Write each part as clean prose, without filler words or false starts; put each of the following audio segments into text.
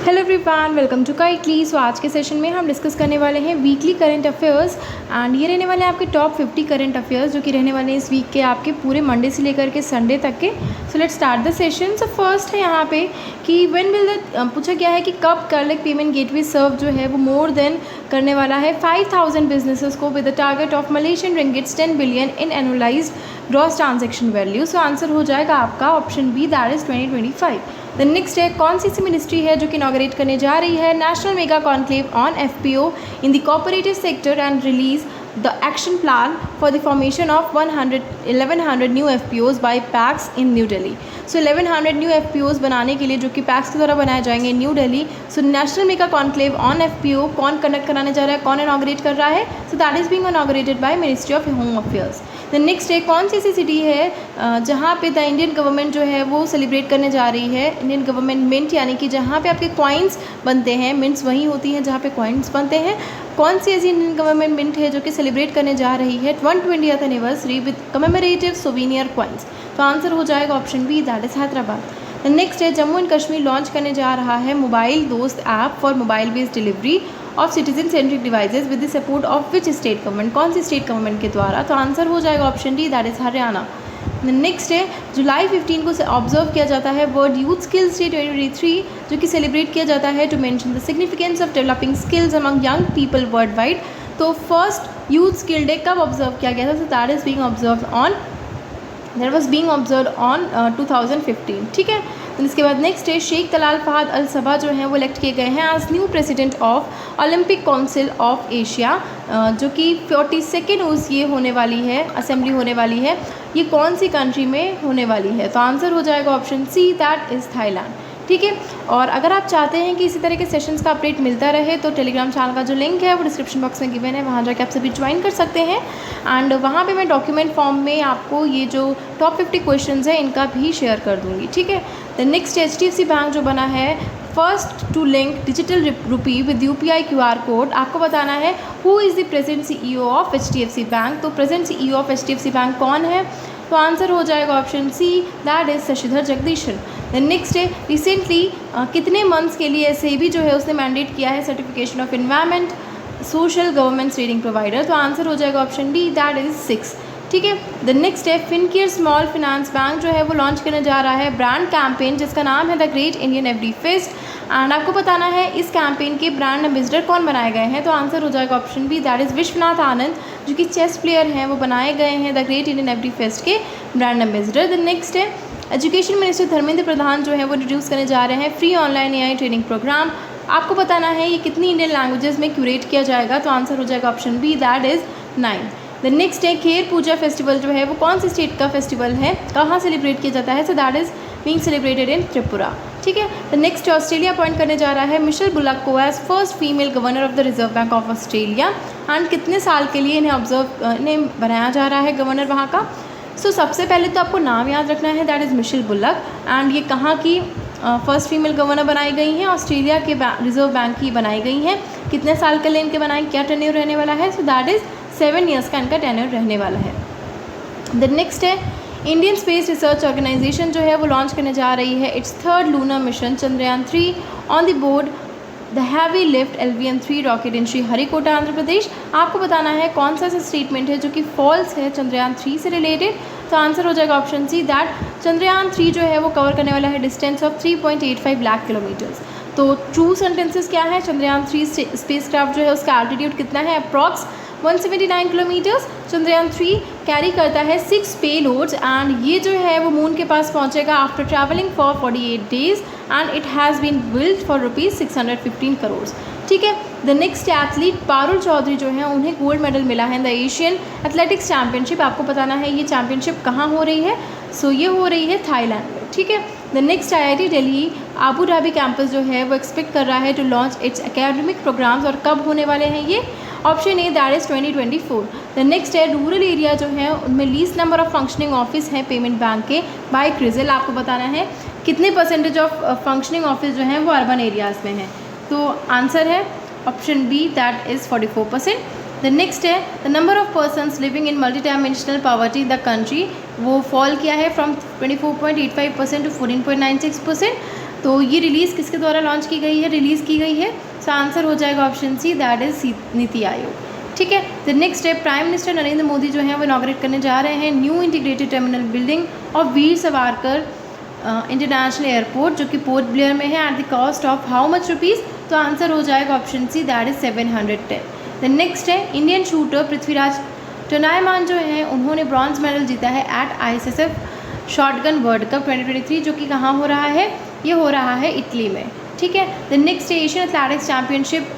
Hello everyone, welcome to काइटली। So आज के सेशन में हम डिस्कस करने वाले हैं वीकली करंट अफेयर्स एंड ये रहने वाले हैं आपके टॉप 50 करंट अफेयर्स जो कि रहने वाले हैं इस वीक के आपके पूरे मंडे से लेकर के संडे तक के। So let's start the session. So first है यहाँ पे कि व्हेन विल द पूछा गया है कि कब कलेक्ट पेमेंट गेटवे सर्व जो है वो मोर देन करने वाला है 5000 बिजनेसेस को with the target of Malaysian ringgits 10 billion in annualised gross transaction value. So answer हो जाएगा आपका option B, that is 2025। The next है कौन सी ऐसी मिनिस्ट्री है जो कि इनॉग्रेट करने जा रही है national mega conclave on FPO in the cooperative sector and release the action plan for the formation of 1100 new FPOs by PACS in new Delhi. So 1100 new FPOs बनाने के लिए जो कि पैक्स के द्वारा बनाए जाएंगे new Delhi. So national mega conclave on FPO कौन कंडक्ट कराने जा रहा है, कौन इनॉग्रेट कर रहा है? So that is being inaugurated by ministry of home affairs. The next है कौन सी ऐसी सिटी है जहाँ पे द इंडियन गवर्नमेंट जो है वो सेलिब्रेट करने जा रही है इंडियन गवर्नमेंट मिंट, यानी कि जहाँ पे आपके कॉइन्स बनते हैं। मिंट्स वहीं होती हैं जहाँ पे कॉइन्स बनते हैं। कौन सी ऐसी इंडियन गवर्नमेंट मिंट है जो कि सेलिब्रेट करने जा रही है 120th anniversary with commemorative souvenir coins? तो आंसर हो जाएगा option B, that is Hyderabad. The next है जम्मू एंड कश्मीर लॉन्च करने जा रहा है मोबाइल दोस्त app for mobile based delivery of citizen centric devices with the support of which state government? कौन सी स्टेट गवर्नमेंट के द्वारा? तो आंसर हो जाएगा option D, that is Haryana. Next है जुलाई 15 को ऑब्जर्व किया जाता है वर्ल्ड यूथ स्किल्स डे 2023 जो कि सेलिब्रेट किया जाता है to mention the significance of developing skills among young people worldwide. तो फर्स्ट यूथ स्किल डे कब ऑब्जर्व किया गया था? So that is being observe on 2015। ठीक है। तो इसके बाद नेक्स्ट है शेख तलाल फहद अल सबा जो हैं वो इलेक्ट किए गए हैं as new president of Olympic council of Asia जो कि 42nd ये होने वाली है, असेंबली होने वाली है। ये कौन सी कंट्री में होने वाली है? तो आंसर हो जाएगा option C, that is Thailand. ठीक है। और अगर आप चाहते हैं कि इसी तरह के सेशंस का अपडेट मिलता रहे तो टेलीग्राम चैनल का जो लिंक है वो डिस्क्रिप्शन बॉक्स में गिवन है, वहाँ जाकर आप सभी ज्वाइन कर सकते हैं। एंड वहाँ पे मैं डॉक्यूमेंट फॉर्म में आपको ये जो टॉप 50 क्वेश्चंस है इनका भी शेयर कर दूँगी। ठीक है। द नेक्स्ट HDFC बैंक जो बना है first to link digital rupee with UPI QR code. आपको बताना है who is the present CEO of HDFC bank. तो present CEO of HDFC bank कौन है? तो आंसर हो जाएगा option C, that is Shashidhar Jagdishan. Then next है रिसेंटली कितने मंथ्स के लिए SEBI जो है उसने मैंडेट किया है certification of environment social government trading provider? तो आंसर हो जाएगा ऑप्शन डी, दैट इज़ 6। ठीक है। द नेक्स्ट है फिनकेयर स्मॉल फाइनेंस बैंक जो है वो लॉन्च करने जा रहा है ब्रांड कैंपेन जिसका नाम है the great Indian FD fest. And आपको बताना है इस कैंपेन के ब्रांड एम्बेसडर कौन बनाए गए हैं? तो आंसर हो जाएगा option B, that is Vishwanath Anand जो कि चेस प्लेयर हैं, वो बनाए गए हैं the great Indian FD fest के ब्रांड एम्बेसडर। द नेक्स्ट है एजुकेशन मिनिस्टर धर्मेंद्र प्रधान जो है वो इंट्रोड्यूस करने जा रहे हैं free online AI training programme. आपको बताना है ये कितनी इंडियन लैंग्वेजेस में क्यूरेट किया जाएगा? तो आंसर हो जाएगा option B, that is 9। The next है खेर पूजा फेस्टिवल जो है वो कौन सी स्टेट का फेस्टिवल है, कहाँ सेलिब्रेट किया जाता है? So that is being celebrated in Tripura. ठीक है। द नेक्स्ट ऑस्ट्रेलिया अपॉइंट करने जा रहा है मिशेल बुलक को as first female governor of the Reserve bank of Australia. And कितने साल के लिए इन्हें बनाया जा रहा है गवर्नर वहाँ का? सो सबसे पहले तो आपको नाम याद रखना है, that is Michele Bullock. And ये कहाँ की फर्स्ट फीमेल गवर्नर बनाई गई हैं? ऑस्ट्रेलिया के रिजर्व बैंक की बनाई गई हैं। कितने साल के लिए इनके बनाए, क्या टेन्योर रहने वाला है? सो दैट इज़ 7 ईयर्स का इनका टेन्योर रहने वाला है। द नेक्स्ट है इंडियन स्पेस रिसर्च ऑर्गेनाइजेशन जो है वो लॉन्च करने जा रही है its 3rd lunar mission Chandrayaan 3 on the board the heavy lift LVM-3 rocket in Sriharikota Andhra Pradesh. आपको बताना है कौन सा ऐसा स्टेटमेंट है जो कि फॉल्स है चंद्रयान 3 से रिलेटेड? तो आंसर हो जाएगा ऑप्शन सी, दैट चंद्रयान 3 जो है वो कवर करने वाला है डिस्टेंस ऑफ 3.85 लाख किलोमीटर्स। तो ट्रू सेंटेंसेस क्या है? चंद्रयान 3 स्पेस क्राफ्ट जो है उसका एल्टीट्यूड कितना है? Approx 179 kilometres. चंद्रयान 3 कैरी करता है 6 पेलोड्स एंड ये जो है वो मून के पास पहुंचेगा after travelling for 48 days and it has been build for ₹615 crore. ठीक है। The next athlete Parul Chaudhary जो है उन्हें गोल्ड मेडल मिला है द एशियन एथलेटिक्स चैम्पियनशिप। आपको बताना है ये चैम्पियनशिप कहाँ हो रही है? सो ये हो रही है थाईलैंड में। ठीक है। The next IIT Delhi Abu Dhabi campus जो है वो एक्सपेक्ट कर रहा है to launch its academic programs. और कब होने वाले हैं ये? Option A, that is 2024। The next है रूरल एरिया जो है उनमें least number of functioning office हैं पेमेंट बैंक के बाय क्रिजल। आपको बताना है कितने परसेंटेज ऑफ फंक्शनिंग ऑफिस जो हैं वो अर्बन एरियाज़ में हैं? तो आंसर है option B, that is 44%। The next है the number of persons living in multi dimensional poverty in the country वो फॉल किया है फ्रॉम 24.85% टू 14.96%। तो ये रिलीज़ किसके द्वारा लॉन्च की गई है, रिलीज़ की गई है? सो आंसर हो जाएगा ऑप्शन सी, दैट इज़ नीति आयोग। ठीक है। द नेक्स्ट है, प्राइम मिनिस्टर नरेंद्र मोदी जो है वो इनॉग्रेट करने जा रहे हैं new integrated terminal building of Veer Savarkar international airport, जो कि पोर्ट ब्लेयर में है, at the cost of how much rupees? तो आंसर हो जाएगा option C, that is 710। The next है, इंडियन शूटर पृथ्वीराज टोनायमान जो है उन्होंने ब्रॉन्ज मेडल जीता है at ISSF shotgun world cup 2023, जो कि कहाँ हो रहा है? ये हो रहा है इटली में। ठीक है। The next Asian athletics championship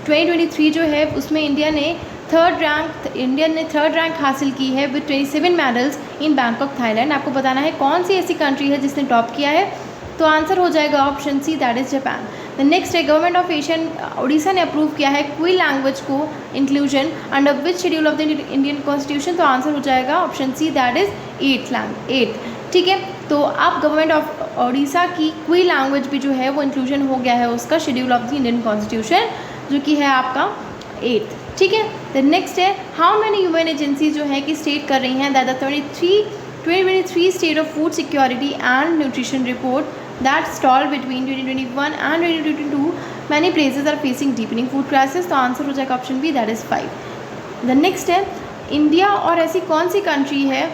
2023 जो है उसमें इंडिया ने थर्ड रैंक हासिल की है with 27 medals in Bangkok Thailand. आपको बताना है कौन सी ऐसी कंट्री है जिसने टॉप किया है? तो आंसर हो जाएगा option C, that is Japan. The next है, गवर्नमेंट ऑफ एशियन उड़ीसा ने अप्रूव किया है क्वी लैंग्वेज को inclusion under which schedule of the Indian constitution? तो आंसर हो जाएगा option C, that is 8th। ठीक है। तो अब गवर्नमेंट ऑफ उड़ीसा की क्वी लैंग्वेज भी जो है वो इंक्लूजन हो गया है उसका schedule of the Indian constitution, जो कि है आपका 8th। ठीक है। द नेक्स्ट है, हाउ मैनी ह्यूमन एजेंसी जो है कि स्टेट कर रही हैं that the 2023 state of food security and nutrition report that stalled between 2021 and 2022 many places are facing deepening food crisis। तो आंसर हो जाएगा option B, that is 5। The next है, इंडिया और ऐसी कौन सी कंट्री है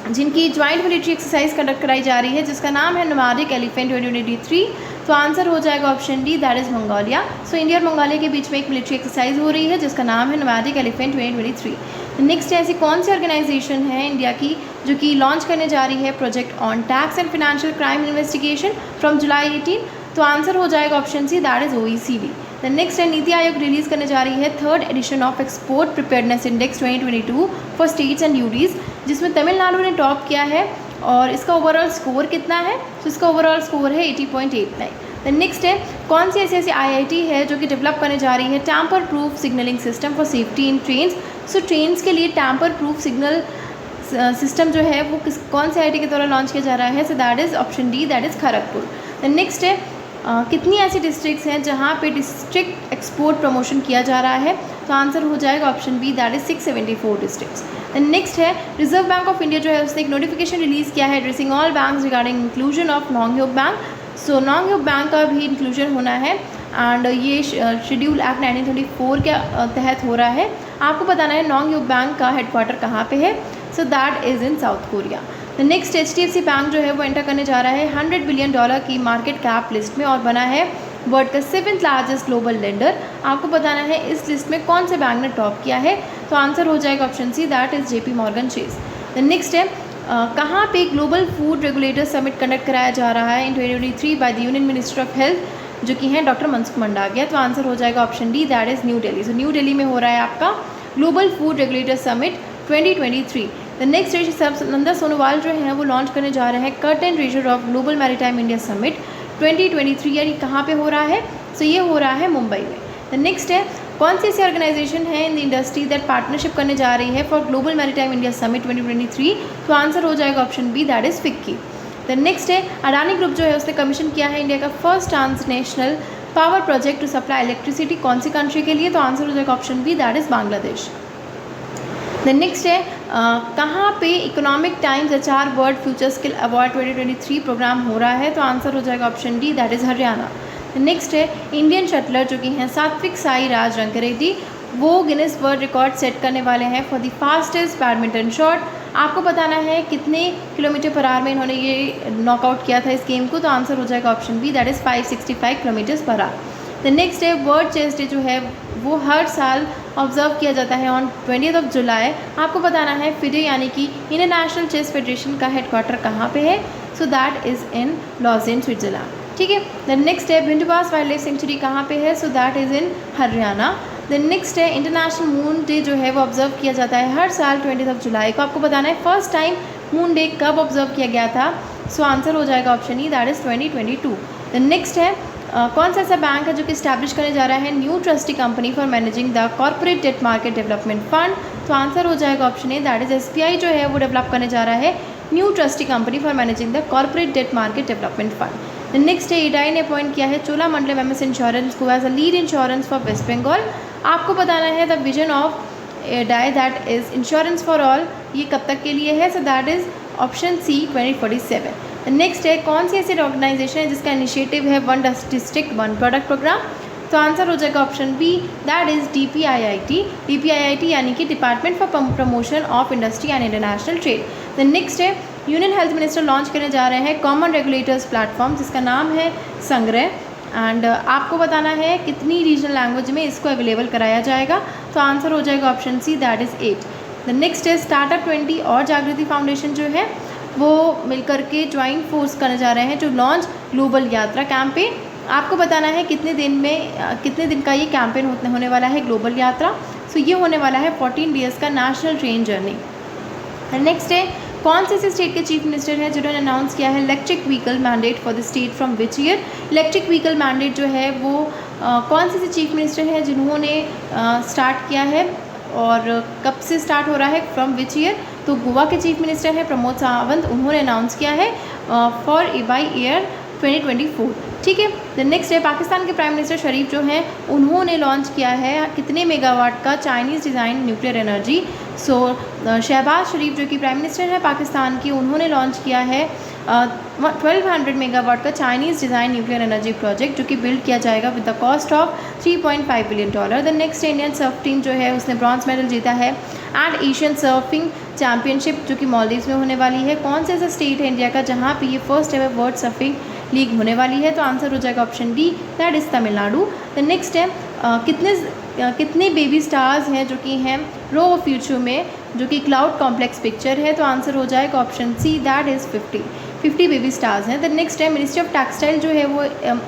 जिनकी ज्वाइंट मिलिट्री एक्सरसाइज कंडक्ट कराई जा रही है जिसका नाम है नोमैडिक एलिफेंट 2023? तो आंसर हो जाएगा option D, that is Mongolia. So India और मंगोलिया के बीच में एक मिलिट्री एक्सरसाइज हो रही है जिसका नाम है नोमैडिक एलिफेंट 2023। नेक्स्ट ऐसी कौन सी ऑर्गेनाइजेशन है इंडिया की जो कि लॉन्च करने जा रही है project on tax and financial crime investigation from July 18? तो आंसर हो जाएगा option C, that is OECD। The next है, नीति आयोग रिलीज़ करने जा रही है third edition of export preparedness index 2022 for states and UTs, जिसमें तमिलनाडु ने टॉप किया है और इसका ओवरऑल स्कोर कितना है? तो इसका ओवरऑल स्कोर है 80.89। द नेक्स्ट है, कौन सी ऐसी IIT है जो कि डेवलप करने जा रही है tamper proof signalling system for safety in trains? So trains के लिए टैम्पर प्रूफ सिग्नल सिस्टम जो है वो कौन से IIT के द्वारा लॉन्च किया जा रहा है? So that is option D, that is Kharagpur. The next है, कितनी ऐसी डिस्ट्रिक्ट्स हैं जहाँ पे डिस्ट्रिक्ट एक्सपोर्ट प्रमोशन किया जा रहा है? तो आंसर हो जाएगा option B, that is 674 districts. The next है, रिजर्व बैंक ऑफ इंडिया जो है उसने एक नोटिफिकेशन रिलीज़ किया है addressing all banks regarding inclusion of non hub bank. So non hub bank का भी इंक्लूजन होना है एंड ये शेड्यूल एक्ट 1934 के तहत हो रहा है। आपको बताना है नॉन ह्यूब बैंक का हेडक्वार्टर कहाँ पे है? So that is in south Korea. The next, HDFC bank जो है वो एंटर करने जा रहा है $100 बिलियन की मार्केट कैप लिस्ट में और बना है वर्ल्ड का 7th लार्जेस्ट ग्लोबल लेंडर। आपको बताना है इस लिस्ट में कौन से बैंक ने टॉप किया है? तो आंसर हो जाएगा option C, that is JP Morgan Chase। The next है, कहाँ पे global food regulator summit conduct कराया जा रहा है in 2023 by the union minister of health, जो कि हैं डॉक्टर मनसुख मंडाविया? तो आंसर हो जाएगा option D, that is new Delhi. So new Delhi में हो रहा है आपका global food regulator summit 2023। The next है, नंदा सोनोवाल जो है वो लॉन्च करने जा रहे हैं curtain raiser of global maritime India summit 2023, यानी कहाँ पे हो रहा है? सो ये हो रहा है मुंबई में। द नेक्स्ट है, कौन सी ऐसी ऑर्गेनाइजेशन है in the industry that partnership करने जा रही है for global maritime India summit 2023? तो आंसर हो जाएगा option B, that is FICCI. The next है, अडानी ग्रुप जो है उसने कमीशन किया है इंडिया का first transnational power project to supply electricity कौन सी कंट्री के लिए? तो आंसर हो जाएगा option B, that is Bangladesh. The next है, कहाँ पे Economic Times HR world future skill award 2023 program हो रहा है? तो आंसर हो जाएगा option D, that is Haryana. Next है, इंडियन शटलर जो कि हैं सात्विक साईराज रंकीरेड्डी, वो गिनेस वर्ल्ड रिकॉर्ड सेट करने वाले हैं for the fastest badminton shot. आपको बताना है कितने किलोमीटर पर आवर में इन्होंने ये नॉकआउट किया था इस गेम को? तो आंसर हो जाएगा option B, that is 565 kilometre per hour. The next है, वर्ल्ड चेस डे जो है वो हर साल ऑब्जर्व किया जाता है ऑन 20 जुलाई। आपको बताना है फिडे यानी कि इंटरनेशनल चेस फेडरेशन का हेडक्वार्टर कहाँ पे है? So that is in Lausanne, Switzerland. ठीक है। द नेक्स्ट है, भिंडवास वाइल्ड लाइफ सेंचुरी कहाँ पे है? So that is in Haryana. The next है, इंटरनेशनल मून डे जो है वो ऑब्जर्व किया जाता है हर साल 20 जुलाई को। आपको बताना है फर्स्ट टाइम मून डे कब ऑब्जर्व किया गया था? सो आंसर हो जाएगा option E, that is 2022। The next है, कौन सा ऐसा बैंक है जो कि इस्टेब्लिश करने जा रहा है new trustee company for managing the corporate debt market development fund? तो आंसर हो जाएगा option A, that is SBI जो है वो डेवलप करने जा रहा है new trustee company for managing the corporate debt market development fund. Next है, EDI ने अपॉइंट किया है चोलामंडलम MS इंश्योरेंस को as a lead insurance for West Bengal. आपको बताना है the vision of EDI, that is insurance for all, ये कब तक के लिए है? So that is option C 2047। Next है कौन सी ऐसी ऑर्गेनाइजेशन है जिसका इनिशिएटिव है one district one product program. तो आंसर हो जाएगा option B, that is DPIIT। DPIIT यानी कि department for promotion of industry and international trade. The next है यूनियन हेल्थ मिनिस्टर लॉन्च करने जा रहे हैं कॉमन रेगुलेटर्स प्लेटफॉर्म जिसका नाम है संग्रह, एंड आपको बताना है कितनी रीजनल लैंग्वेज में इसको अवेलेबल कराया जाएगा। तो आंसर हो जाएगा option C, that is 8। The next है स्टार्टअप 20 और जागृति फाउंडेशन जो है वो मिलकर के ज्वाइंट फोर्स करने जा रहे हैं टू लॉन्च ग्लोबल यात्रा कैंपेन। आपको बताना है कितने दिन का ये कैंपेन होने वाला है ग्लोबल यात्रा। सो ये होने वाला है 14 डेज़ का नेशनल ट्रेन जर्नी। नेक्स्ट है कौन से स्टेट के चीफ मिनिस्टर हैं जिन्होंने अनाउंस किया है electric vehicle mandate for the state from which year. Electric vehicle mandate जो है वो कौन से चीफ मिनिस्टर हैं जिन्होंने स्टार्ट किया है और कब से स्टार्ट हो रहा है, फ्रॉम विच ईयर। तो गोवा के चीफ मिनिस्टर हैं प्रमोद सावंत, उन्होंने अनाउंस किया है फॉर बाई ईयर 2024। ठीक है। द नेक्स्ट है पाकिस्तान के प्राइम मिनिस्टर शरीफ जो हैं उन्होंने लॉन्च किया है कितने मेगावाट का चाइनीज़ डिज़ाइन न्यूक्लियर एनर्जी। सो शहबाज शरीफ जो कि प्राइम मिनिस्टर है पाकिस्तान की, उन्होंने लॉन्च किया है 1200 मेगावाट का Chinese design nuclear energy project जो कि बिल्ड किया जाएगा with the cost of $3.5 billion. The next Indian Surf team जो है उसने ब्रॉन्ज मेडल जीता है एट एशियन सर्फिंग चैम्पियनशिप जो कि मालदीव्स में होने वाली है। कौन से ऐसा स्टेट है इंडिया का जहाँ पे ये first ever world surfing league होने वाली है। तो आंसर हो जाएगा option D, that is Tamil Nadu. The next है कितने बेबी स्टार्स हैं जो कि हैं रो ऑफ फ्यूचर में जो कि क्लाउड कॉम्प्लेक्स पिक्चर है। तो आंसर हो जाएगा option C, that is 50 baby stars हैं। द नेक्स्ट है मिनिस्ट्री ऑफ टेक्सटाइल जो है वो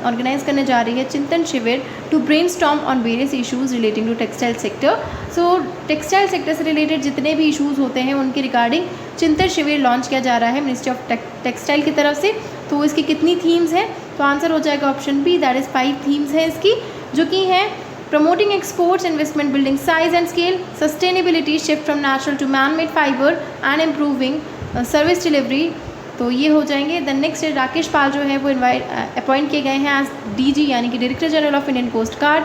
ऑर्गेनाइज करने जा रही है Chintan Shivir to brainstorm on various issues relating to textile sector. So textile sector से रिलेटेड जितने भी इशूज़ होते हैं उनके रिगार्डिंग चिंतन शिविर लॉन्च किया जा रहा है मिनिस्ट्री ऑफ टेक्सटाइल की तरफ से। तो इसकी कितनी थीम्स हैं, तो आंसर हो जाएगा option B, that is 5 themes हैं इसकी, जो कि हैं promoting exports, investment, building size and scale, sustainability, shift from natural to man made fibre and improving service delivery. तो ये हो जाएंगे। द नेक्स्ट राकेश पाल जो है वो अपॉइंट किए गए हैं एज DG यानी कि director general of Indian coast guard.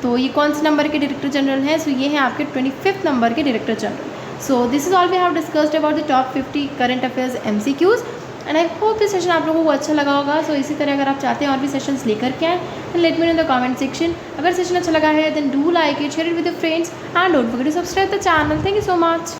तो ये कौन से नंबर के डायरेक्टर जनरल हैं, सो ये हैं आपके 25th नंबर के director general. So this is all we have discussed about the top 50 current affairs MCQs एंड आई होप दिस सेशन आप लोगों को अच्छा लगा होगा। सो इसी तरह अगर आप चाहते हैं और भी सेशंस लेकर के आएँ तो let me know in the comment section. अगर सेशन अच्छा लगा है then do like it, share it with your friends and don't forget to subscribe the channel. Thank you so much.